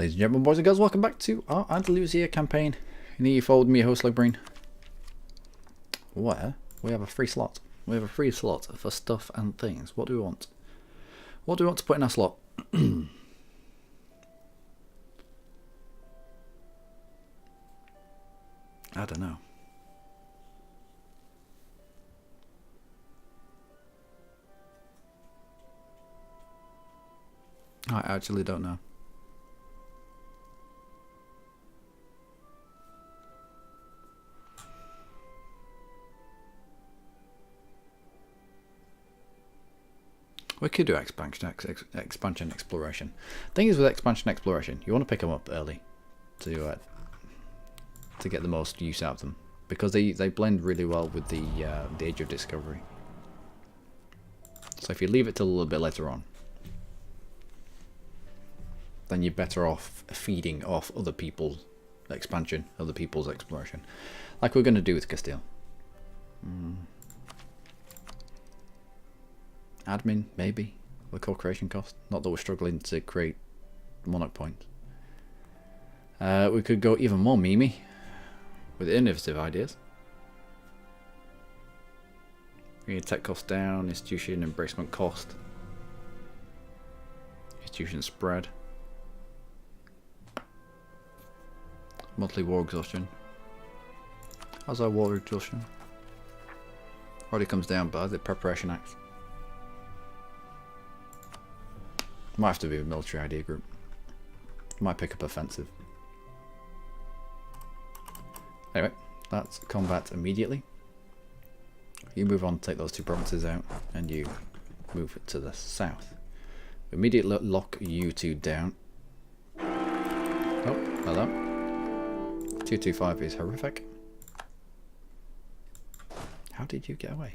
Ladies and gentlemen, boys and girls, welcome back to our Andalusia campaign in the EU4 with me, host Luckymarine, where we have a free slot. We have a free slot for stuff and things. What do we want? What do we want to put in our slot? I don't know. I actually don't know. We could do expansion exploration. Thing is with expansion exploration, you want to pick them up early to get the most use out of them, because they blend really well with the Age of Discovery. So if you leave it till a little bit later on, then you're better off feeding off other people's expansion, other people's exploration, like we're going to do with Castile. Admin, maybe, with co-creation cost. Not that we're struggling to create monarch points. We could go even more memey with innovative ideas. We need tech cost down, institution embracement cost, institution spread, monthly war exhaustion. How's our war exhaustion? Already comes down by the preparation acts. Might have to be a military idea group. Might pick up offensive. Anyway, that's combat immediately. You move on, take those two provinces out, and you move to the south. Immediately lock you two down. Oh, hello. 225 is horrific. How did you get away?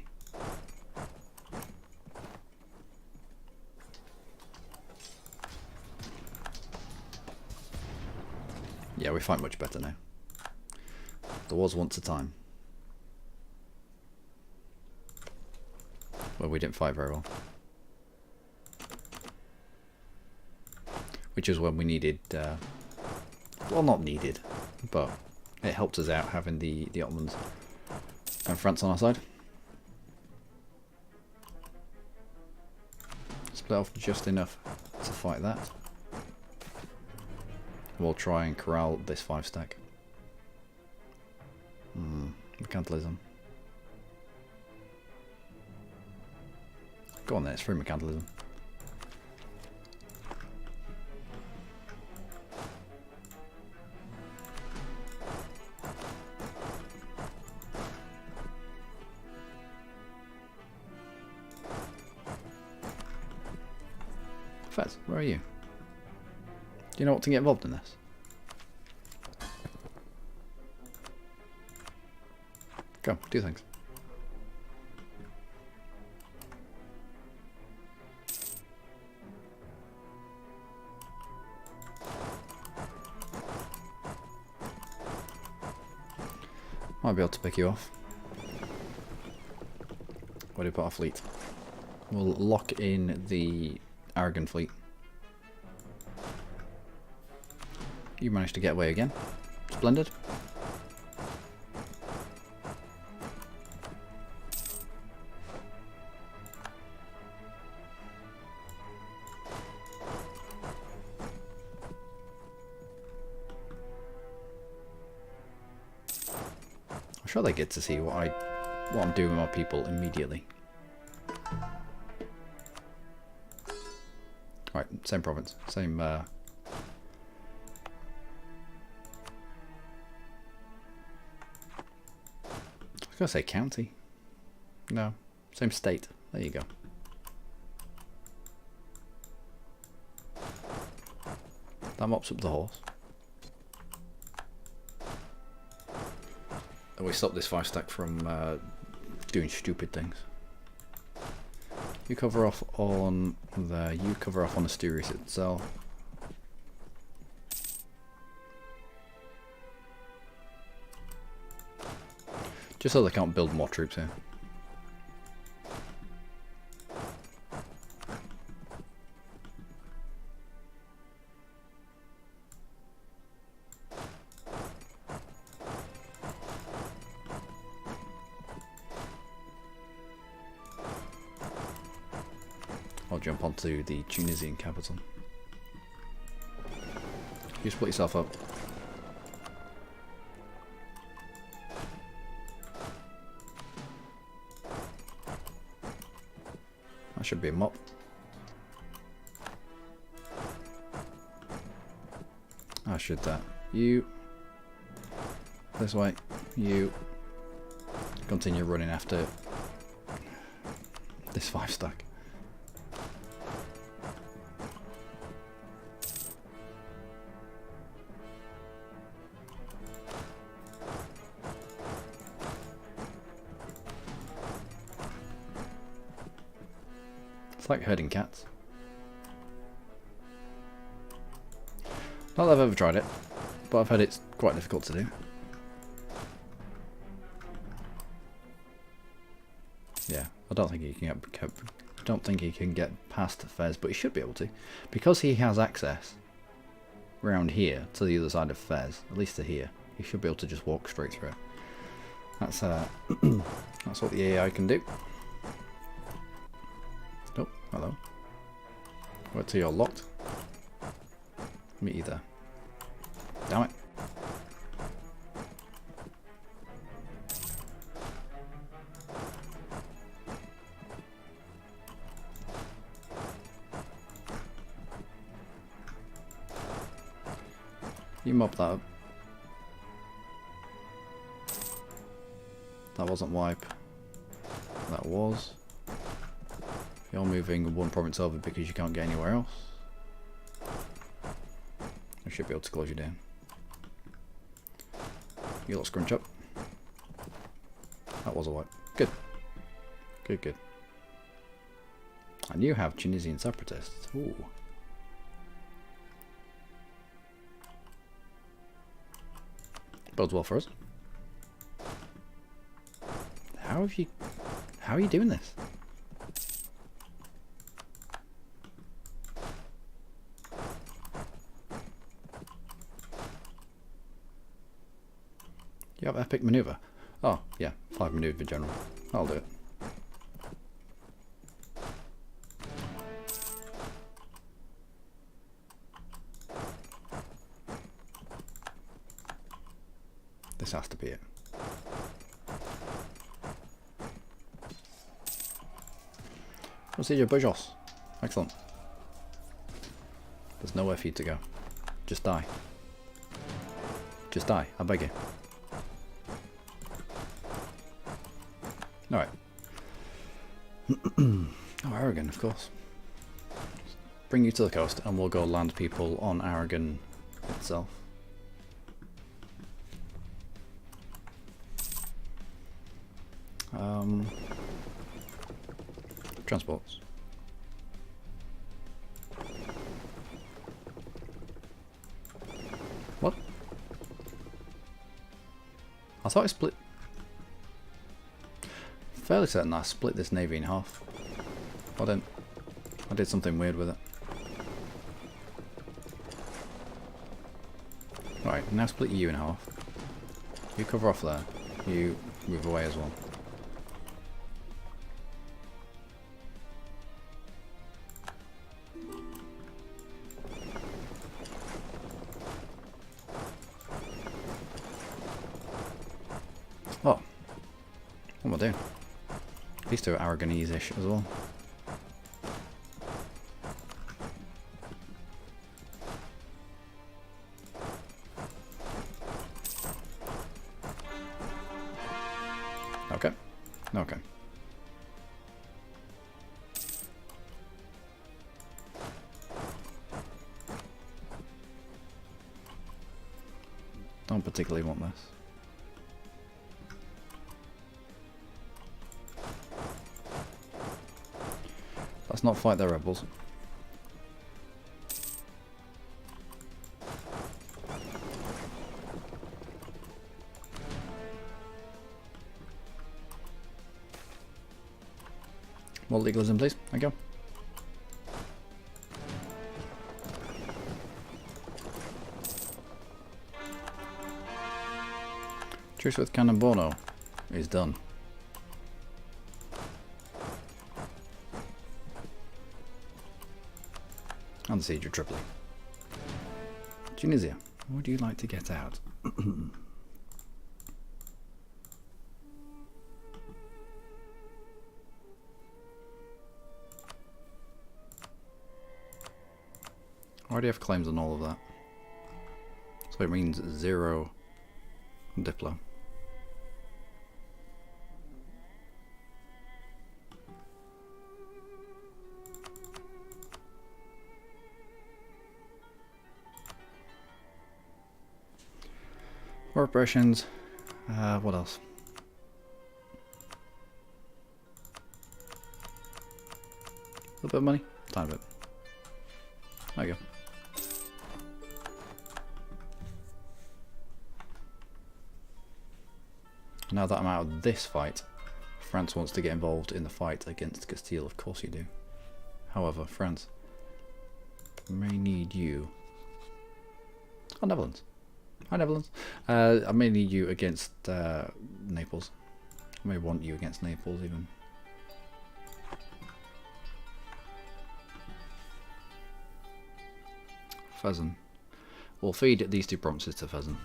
Yeah, we fight much better now. There was once a time where we didn't fight very well. Which is when we needed, well, not needed, but it helped us out having the Ottomans and France on our side. Split off just enough to fight that. We'll try and corral this 5-stack. Mercantilism. Go on then, it's free mercantilism. Fez, where are you? Do you know what to get involved in this? Go, do things. Might be able to pick you off. Where do we put our fleet? We'll lock in the Aragon fleet. You managed to get away again. Splendid. I'm sure they get to see what I'm doing with my people immediately. Right, same province, same I was going to say county. No, same state. There you go. That mops up the horse. And we stop this 5-stack from doing stupid things. You cover off on there, you cover off on Asturias itself. Just so they can't build more troops here. jump onto the Tunisian capital. You split yourself up. That should be a mop. I should you this way, you continue running after this 5 stack. It's like herding cats. Not that I've ever tried it, but I've heard it's quite difficult to do. Yeah, I don't think he can get past Fez, but he should be able to, because he has access round here to the other side of Fez, at least to here. He should be able to just walk straight through. That's that's what the AI can do. Oh, hello. Wait till you're locked. Me either. Damn it. You mop that up. That wasn't wipe. That was. You're moving 1 province over because you can't get anywhere else. I should be able to close you down. You little scrunch up. That was a wipe. Good. Good, good. And you have Tunisian separatists. Ooh. Bodes well for us. How are you doing this? You have epic maneuver. Oh, yeah, 5 maneuver general. I'll do it. This has to be it. Procedure Bujos. Excellent. There's nowhere for you to go. Just die. Just die, I beg you. Alright. Oh, Aragon, of course. Bring you to the coast and we'll go land people on Aragon itself. Transports. What? I thought I split. Fairly certain I split this navy in half. I didn't. I did something weird with it. Right, now split you in half. You cover off there. You move away as well. Oh, what am I doing? These two are Aragonese-ish as well. Okay. Okay. Don't particularly want this. Let's not fight their rebels. More legalism, please. Thank you. Truce with Cannonbono is done. on the siege of Tripoli. Tunisia, would you like to get out? I already have claims on all of that. So it means 0 Diplo. More operations. What else? A little bit of money? Tiny bit. There you go. Now that I'm out of this fight, France wants to get involved in the fight against Castile. Of course you do. However, France may need you. Oh, Netherlands. Hi, Netherlands. I may need you against Naples. I may want you against Naples even. Fezzan. We'll feed these 2 provinces to Fezzan.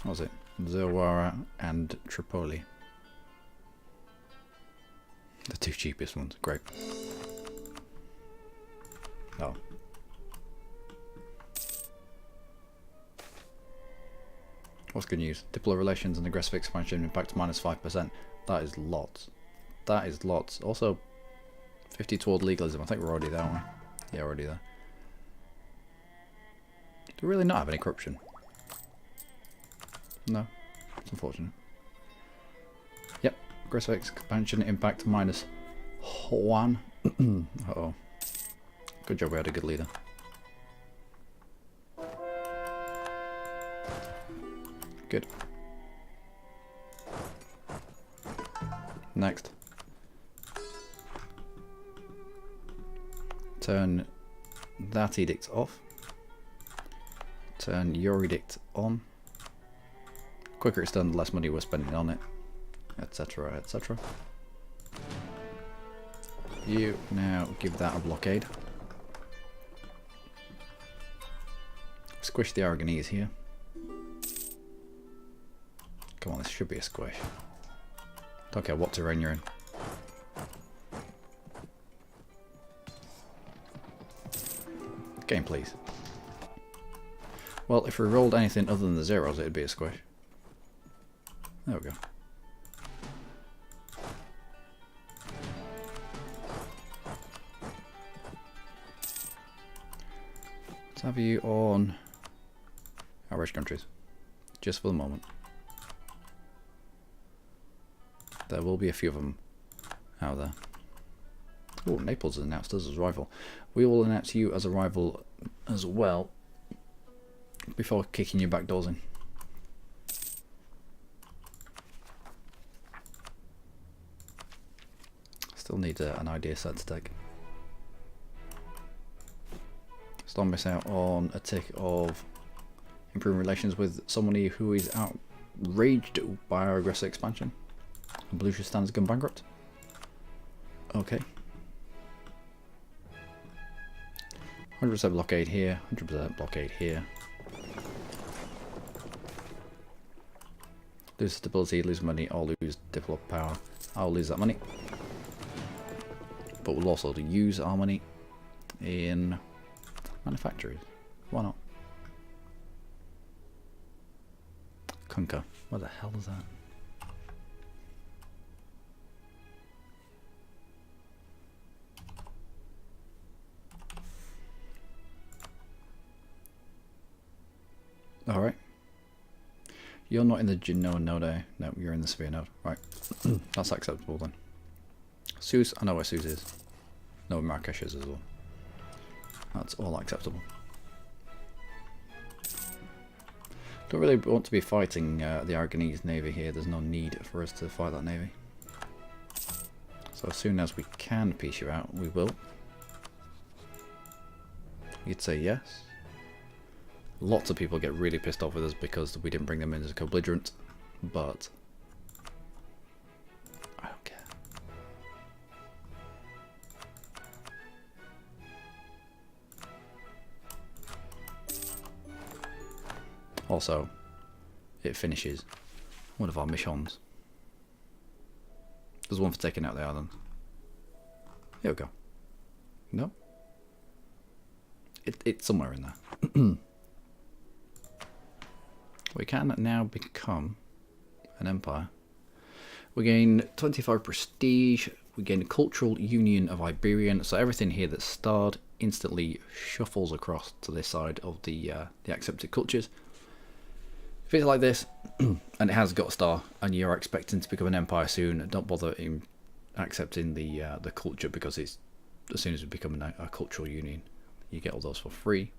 What was it? Zawara and Tripoli. The 2 cheapest ones. Great. Oh. What's good news? Diplo relations and aggressive expansion impact -5%. That is lots. That is lots. Also, 50 toward legalism. I think we're already there, aren't we? Yeah, already there. Do we really not have any corruption? No. It's unfortunate. Yep. Aggressive expansion impact -1. Uh-oh. Good job we had a good leader. Good. Next. Turn that edict off. Turn your edict on. Quicker it's done, the less money we're spending on it. Etc, etc. You now give that a blockade. Squish the Aragonese here. Come on, this should be a squish. Don't care what terrain you're in. Game, please. Well, if we rolled anything other than the zeros, it'd be a squish. There we go. Let's have you on our rich countries, just for the moment. There will be a few of them out there. Oh, Naples has announced us as a rival. We will announce you as a rival as well before kicking your back doors in. Still need an idea set to take. Still miss out on a tick of improving relations with somebody who is outraged by our aggressive expansion. Baluchistan's gone bankrupt. Okay. 100% blockade here, 100% blockade here. Lose stability, lose money, or lose diplo power. I'll lose that money. But we'll also use our money in manufacturers. Why not? Conquer. What the hell is that? Alright. You're not in the Genoa node, eh? No, you're in the Sphere node. Right. That's acceptable then. Sus, I know where Sus is. No, Marrakesh is as well. That's all acceptable. Don't really want to be fighting the Aragonese navy here. There's no need for us to fight that navy. So as soon as we can peace you out, we will. You'd say yes. Lots of people get really pissed off with us because we didn't bring them in as a co-belligerent, but I don't care. Also, it finishes one of our missions. There's one for taking out the island. Here we go. No? It's somewhere in there. We can now become an empire. We gain 25 prestige. We gain a cultural union of Iberian. So everything here that's starred instantly shuffles across to this side of the accepted cultures. If it's like this, and it has got a star, and you're expecting to become an empire soon, don't bother in accepting the culture, because it's as soon as we become a cultural union, you get all those for free.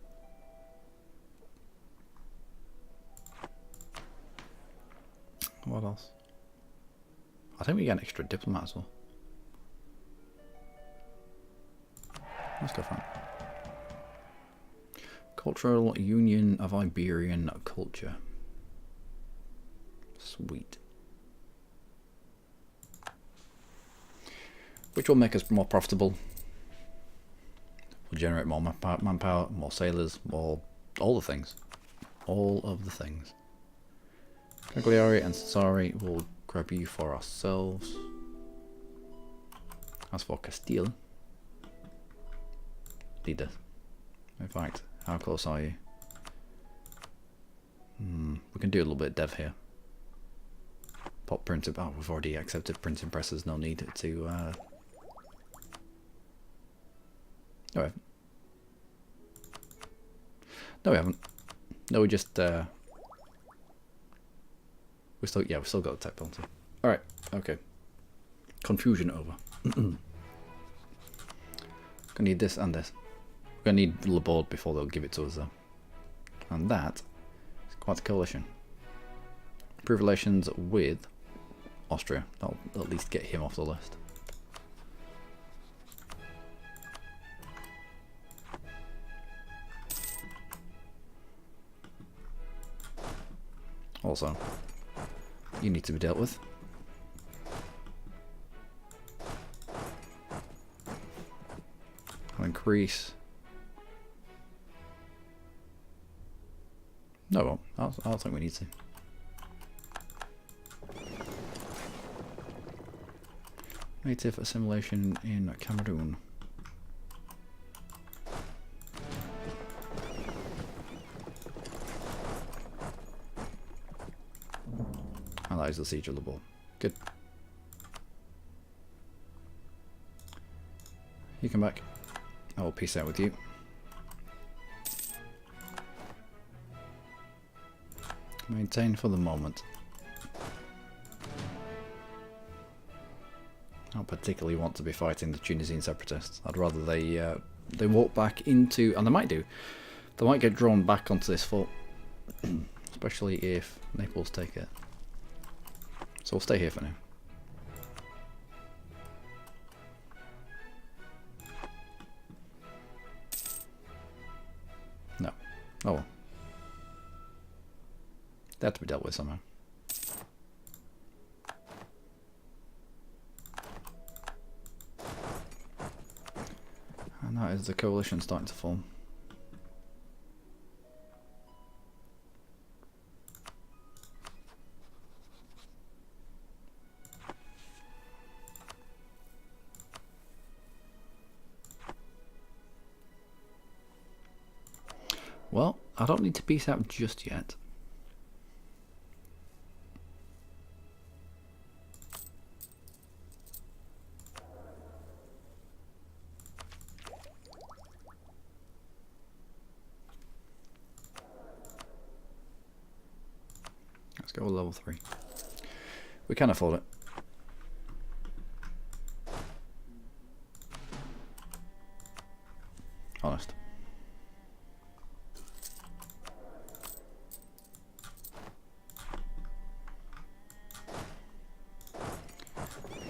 What else? I think we get an extra diplomat as well. Let's go for it. Cultural Union of Iberian Culture. Sweet. Which will make us more profitable. We'll generate more manpower, more sailors, more all the things. All of the things. Cagliari and Sassari will grab you for ourselves. As for Castile, leader. In fact, how close are you? We can do a little bit of dev here. Pop printing. Oh, we've already accepted printing presses. No need to. No, we haven't. No, we haven't. No, we just. We've still got the tech penalty. All right. Okay. Confusion over. Gonna need this and this. We're gonna need the board before they'll give it to us, though. And that is quite a coalition. Improve relations with Austria. That'll at least get him off the list. Also, you need to be dealt with. I'll increase. No, I don't think we need to. Native assimilation in Cameroon. And that is the siege of Labor. Good. You come back. I will peace out with you. Maintain for the moment. I don't particularly want to be fighting the Tunisian separatists. I'd rather they walk back into, and they might do. They might get drawn back onto this fort, especially if Naples take it. So we'll stay here for now. No. Oh well. They have to be dealt with somehow. And that is the coalition starting to form. Well, I don't need to peace out just yet. Let's go with level 3. We can afford it. Honest.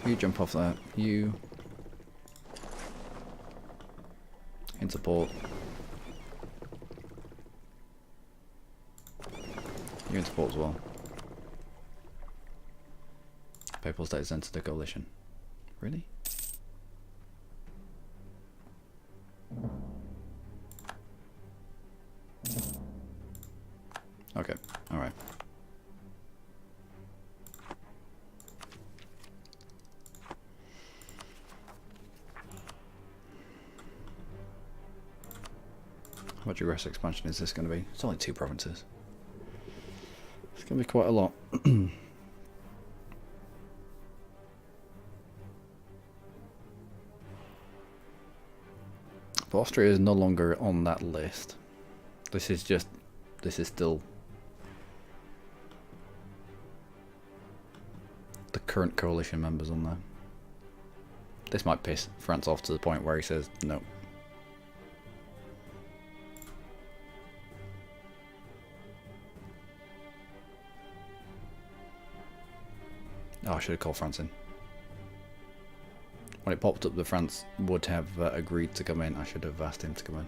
You jump off that. You in support. You in support as well. Papal states entered the coalition. Really? Okay. How much aggressive expansion is this going to be? It's only 2 provinces. It's going to be quite a lot. But Austria is no longer on that list. This is still the current coalition members on there. This might piss France off to the point where he says no. Oh, I should have called France in. When it popped up that France would have agreed to come in, I should have asked him to come in.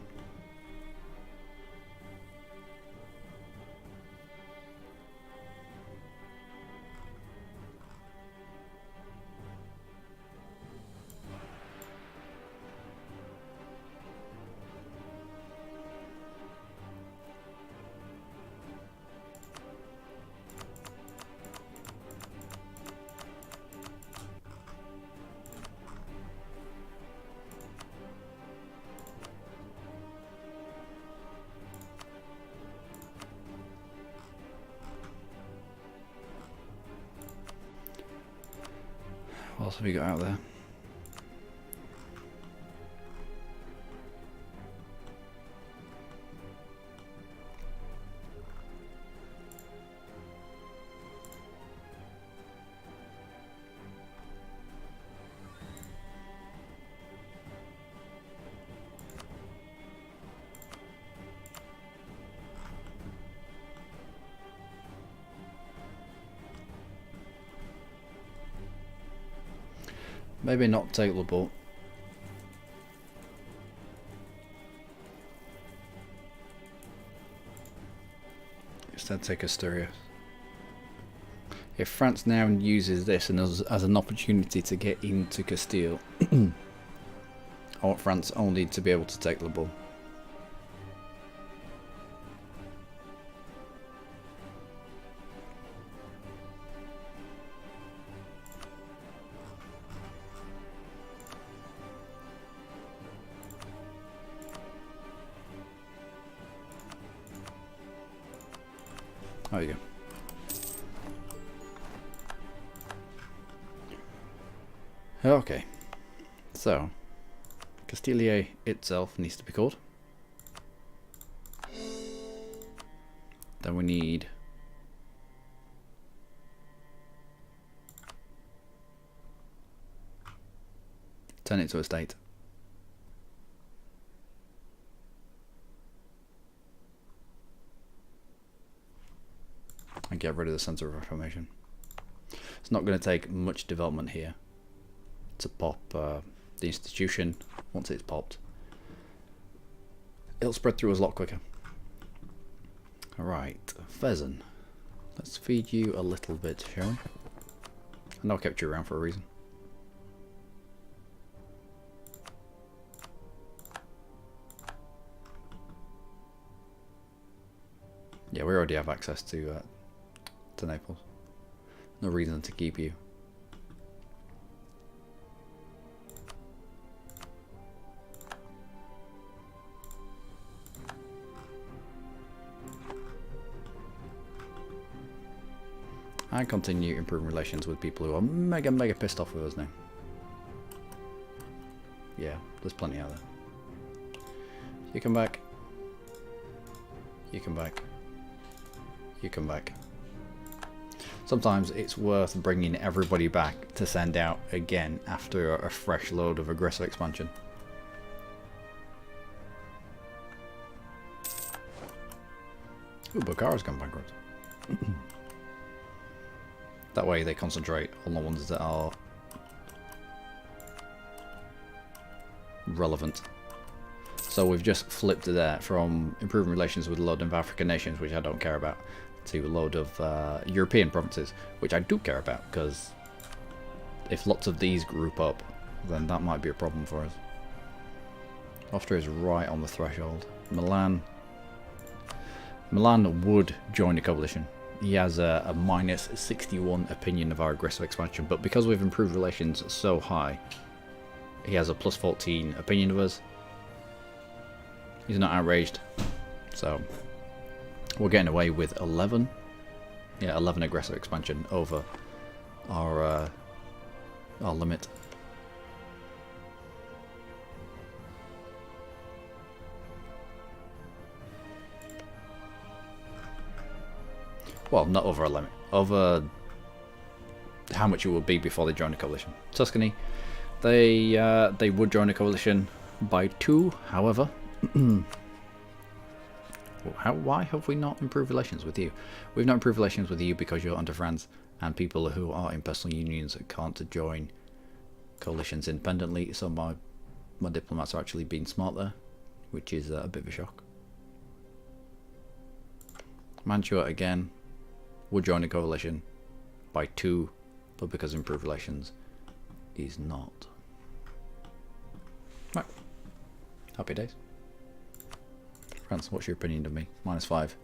What else have we got out there? Maybe not take the boat. Instead take Asturias. If France now uses this and as an opportunity to get into Castile, I want France only to be able to take the ball. There you go. Okay, so Castilla itself needs to be called. Then we need turn it to a state. And get rid of the Centre of Reformation. It's not going to take much development here to pop the institution. Once it's popped, it'll spread through us a lot quicker. Alright, Fezzan. Let's feed you a little bit, shall we? I know I kept you around for a reason. Yeah, we already have access to Naples. No reason to keep you. And continue improving relations with people who are mega pissed off with us now. Yeah, there's plenty out there. You come back. You come back. You come back. Sometimes it's worth bringing everybody back to send out again after a fresh load of aggressive expansion. Ooh, Bukhara's gone bankrupt. That way they concentrate on the ones that are relevant. So we've just flipped there from improving relations with a load of African nations, which I don't care about, to a load of European provinces, which I do care about, because if lots of these group up, then that might be a problem for us. Austria is right on the threshold. Milan would join the coalition. He has a minus 61 opinion of our aggressive expansion, but because we've improved relations so high, he has a plus 14 opinion of us. He's not outraged. So we're getting away with 11. Yeah, 11 aggressive expansion over our limit. Well, not over a limit. Over how much it would be before they join a coalition. Tuscany, they would join a coalition by 2. However, why have we not improved relations with you? We've not improved relations with you because you're under France, and people who are in personal unions can't join coalitions independently. So my diplomats are actually being smart there, which is a bit of a shock. Mantua again would join a coalition by 2, but because improved relations is not. Right. Happy days. France, what's your opinion of me? -5.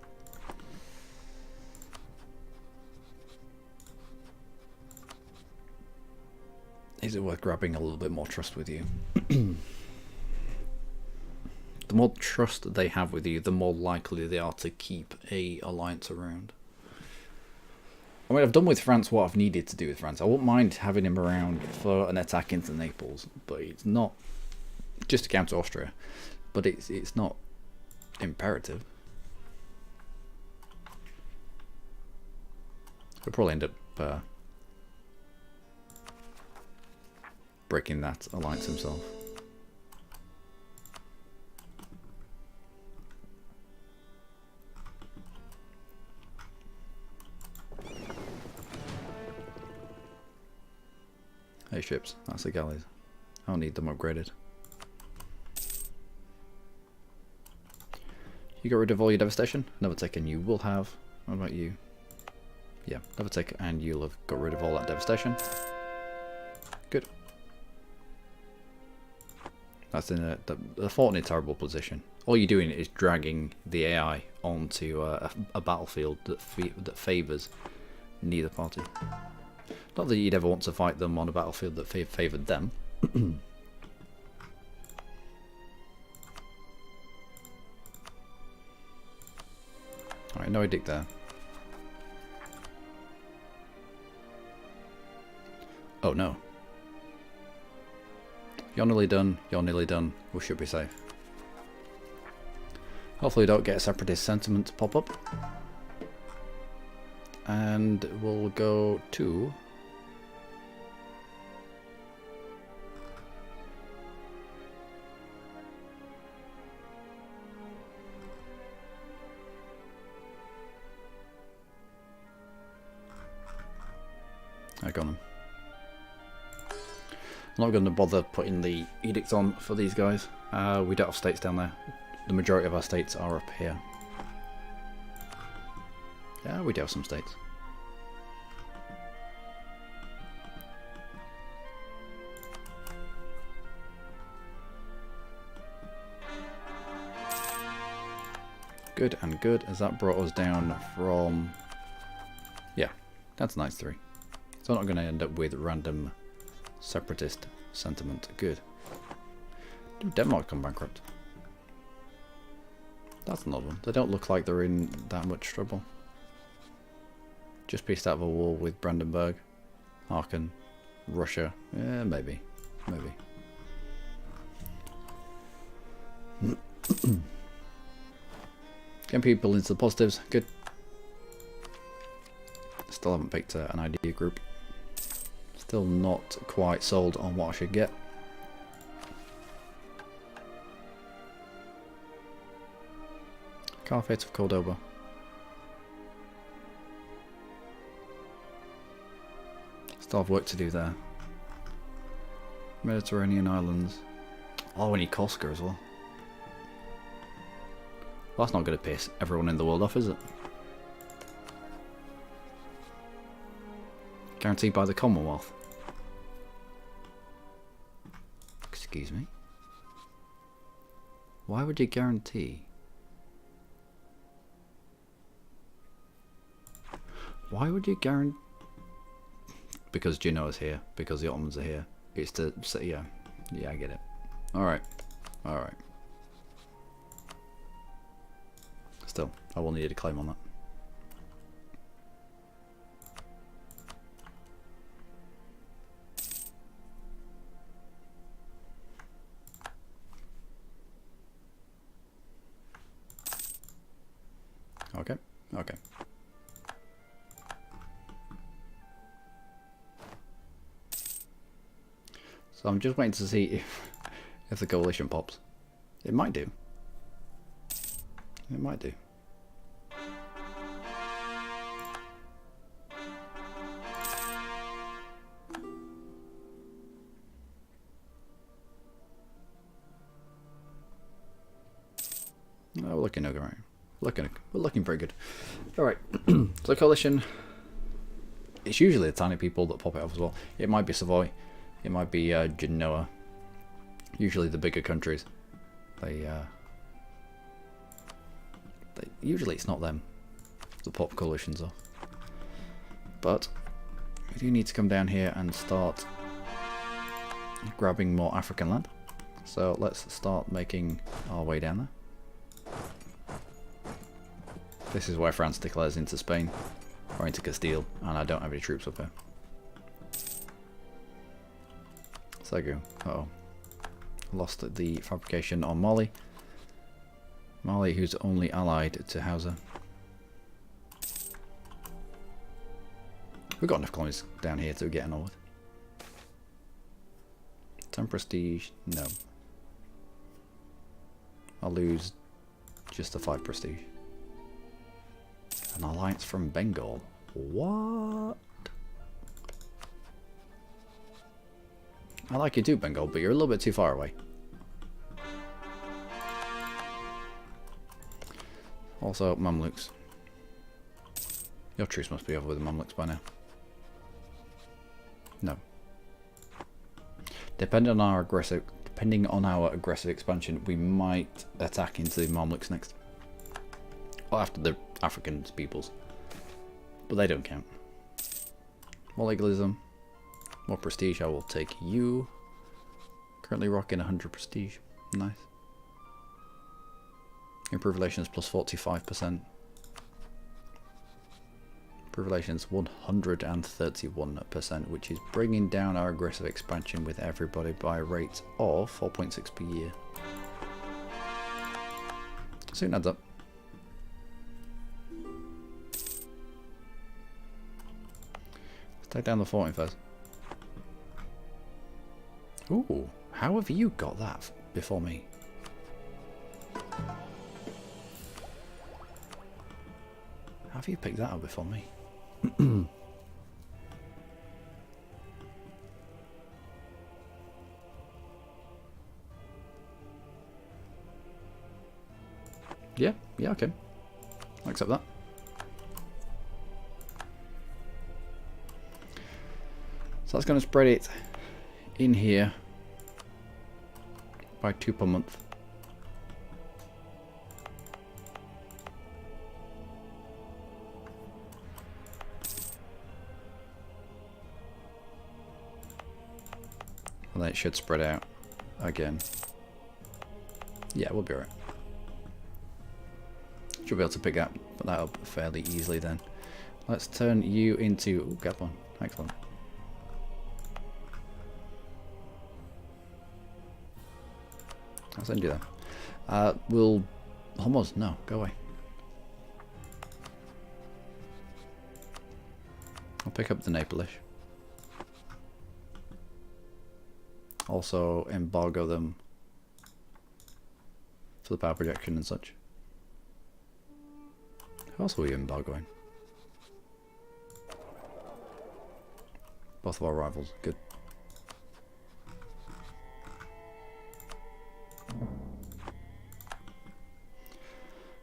Is it worth grabbing a little bit more trust with you? The more trust they have with you, the more likely they are to keep a alliance around. I mean, I've done with France what I've needed to do with France. I wouldn't mind having him around for an attack into Naples, but it's not just to counter Austria. But it's not imperative. We'll probably end up breaking that alliance himself. Hey ships, that's the galleys. I don't need them upgraded. You got rid of all your devastation? Never taken, you will have. What about you? Yeah, never take, and you'll have got rid of all that devastation. Good. That's in the fort in a terrible position. All you're doing is dragging the AI onto a battlefield that favours neither party. Not that you'd ever want to fight them on a battlefield that favoured them. Alright, no edict there. Oh no. You're nearly done, you're nearly done. We should be safe. Hopefully we don't get a separatist sentiment to pop up. And we'll go to... I got them. I'm not going to bother putting the edicts on for these guys. We don't have states down there. The majority of our states are up here. Yeah, we do have some states. Good and good, as that brought us down from... Yeah, that's nice 3. So I'm not going to end up with random separatist sentiment. Good. Did Denmark come bankrupt? That's another one. They don't look like they're in that much trouble. Just pieced out of a war with Brandenburg, Aachen, Russia. Yeah, maybe. Maybe. Getting people into the positives. Good. Still haven't picked an idea group. Still not quite sold on what I should get. Caliphate of Cordoba. Still have work to do there. Mediterranean islands. Oh, we need Corsica as well. Well, that's not going to piss everyone in the world off, is it? Guaranteed by the Commonwealth. Excuse me? Why would you guarantee? Why would you guarantee? Because Genoa's here. Because the Ottomans are here. It's to say, yeah. Yeah, I get it. Alright. Alright. Still, I will need a claim on that. Okay, okay. So I'm just waiting to see if the coalition pops. It might do. It might do. No, we're looking okay, right? We're looking very good. All right. So coalition. It's usually the tiny people that pop it off as well. It might be Savoy. It might be Genoa. Usually the bigger countries. Usually it's not them. The pop coalitions are. But we do need to come down here and start grabbing more African land. So let's start making our way down there. This is why France declares into Spain or into Castile, and I don't have any troops up here. So there you go. Uh oh. Lost the fabrication on Mali. Mali, who's only allied to Hausa. We've got enough colonies down here to get on with. 10 prestige, no. I'll lose just the 5 prestige. An alliance from Bengal. What? I like you too, Bengal, but you're a little bit too far away. Also, Mamluks. Your truce must be over with the Mamluks by now. No. Depending on our aggressive expansion, we might attack into the Mamluks next. Well, after the African peoples. But they don't count. More legalism. More prestige, I will take you. Currently rocking 100 prestige. Nice. Improve relations plus 45%. Improve relations 131%, which is bringing down our aggressive expansion with everybody by a rate of 4.6 per year. Soon adds up. Let's take down the 14 first. Ooh, how have you got that before me? How have you picked that up before me? Yeah, okay. I'll accept that. So that's going to spread it in here by 2 per month. And then it should spread out again. Yeah, we'll be alright. Should be able to pick that up fairly easily then. Let's turn you into... Ooh, Gabon. Excellent. I'll send you that. We'll... Almost, no, go away. I'll pick up the Naples. Also embargo them for the power projection and such. Who else are we embargoing? Both of our rivals, good.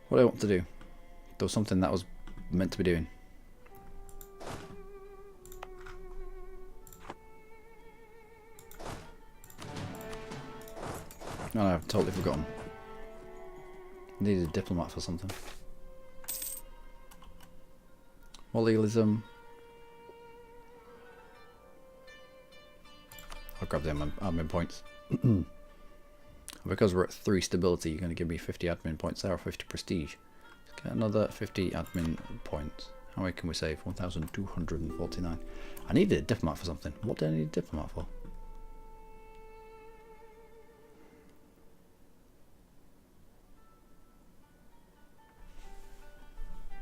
What do I want to do? There was something that was meant to be doing. No, I've totally forgotten. Needed a diplomat for something. More legalism. I'll grab the admin points. Because we're at 3 stability, you're going to give me 50 admin points there or 50 prestige. Let's get another 50 admin points. How many can we save? 1,249. I needed a diplomat for something. What did I need a diplomat for?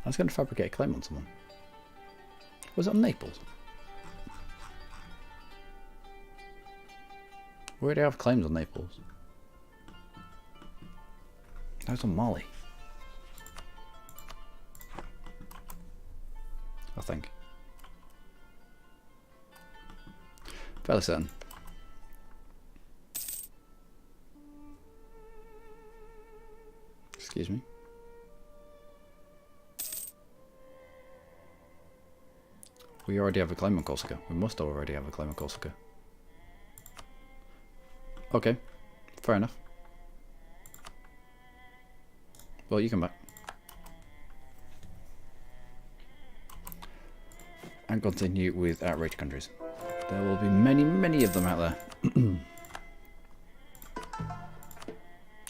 I was going to fabricate a claim on someone. Was it on Naples? Where do I have claims on Naples? That was on Mali. I think. Fairly certain. Excuse me. We already have a claim on Corsica. We must already have a claim on Corsica. Okay, fair enough. Well, you come back. And continue with outrage countries. There will be many, many of them out there.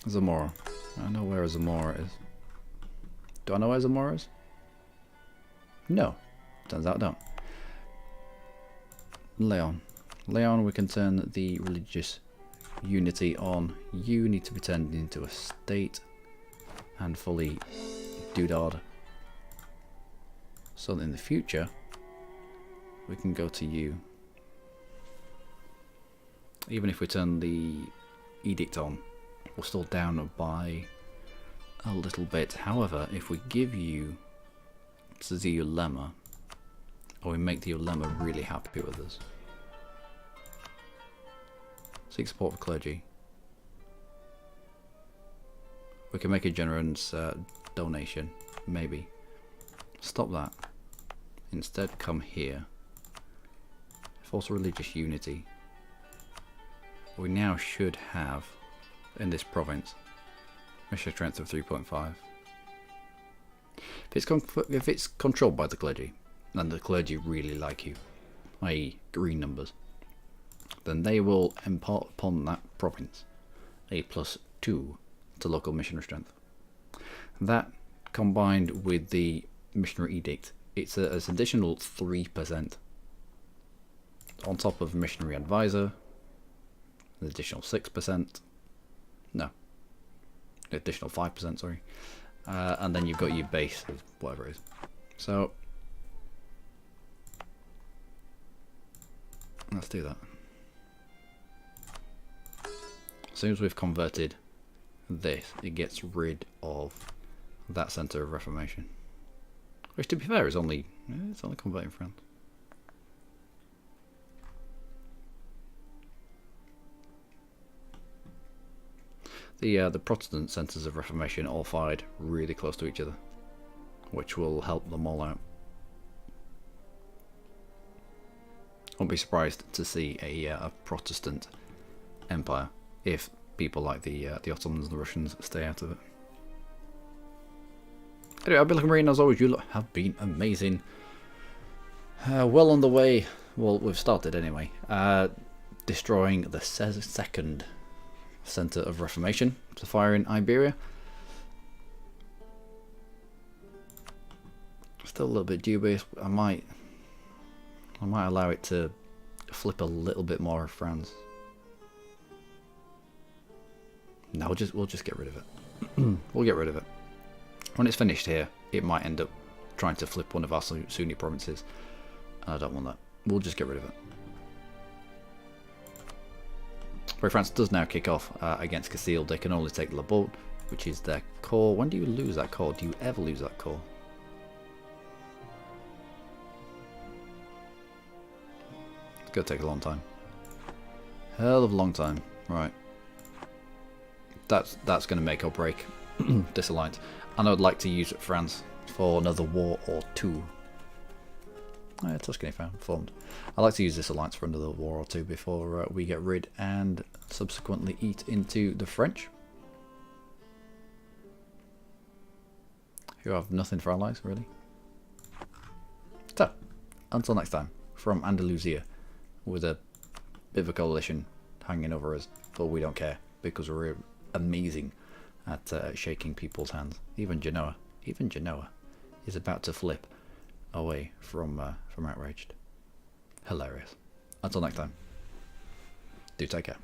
Zamora. I know where Zamora is. Do I know where Zamora is? No. Turns out I don't. Leon. Leon, we can turn the religious unity on. You need to be turned into a state and fully doodad. So that in the future, we can go to you. Even if we turn the edict on, we're still down by a little bit. However, if we give you to the ulema, or we make the ulema really happy with us. Seek support for clergy. We can make a generous donation, maybe. Stop that. Instead, come here. Force religious unity. We now should have, in this province, mission strength of 3.5. If it's controlled by the clergy, and the clergy really like you, i.e. green numbers, then they will impart upon that province a +2 to local missionary strength. That, combined with the missionary edict, it's an additional 3% on top of missionary advisor, an additional 6%, no, additional 5%, sorry, and then you've got your base of whatever it is. So let's do that. As soon as we've converted this, it gets rid of that centre of reformation. Which, to be fair, is only converting France. The Protestant centres of reformation all fired really close to each other, which will help them all out. Won't be surprised to see a Protestant empire if people like the Ottomans and the Russians stay out of it. Anyway, I've been Luckymarine. As always, you lot have been amazing. Well on the way. Well, we've started anyway. Destroying the second centre of reformation to fire in Iberia. Still a little bit dubious. I might allow it to flip a little bit more of France. No, we'll just get rid of it. We'll get rid of it. When it's finished here, it might end up trying to flip one of our Sunni provinces, and I don't want that. We'll just get rid of it. Where France does now kick off against Castile, they can only take Le Beau, which is their core. When do you lose that core? Do you ever lose that core? It's going to take a long time. Hell of a long time. Right. That's going to make or break this alliance. And I would like to use France for another war or two. Oh, yeah, Tuscany formed. I'd like to use this alliance for another war or two before we get rid and subsequently eat into the French, who have nothing for allies, really. So, until next time, from Andalusia, with a bit of a coalition hanging over us, but we don't care, because we're amazing at shaking people's hands. Even Genoa, even Genoa, is about to flip away from outraged. Hilarious. Until next time, do take care.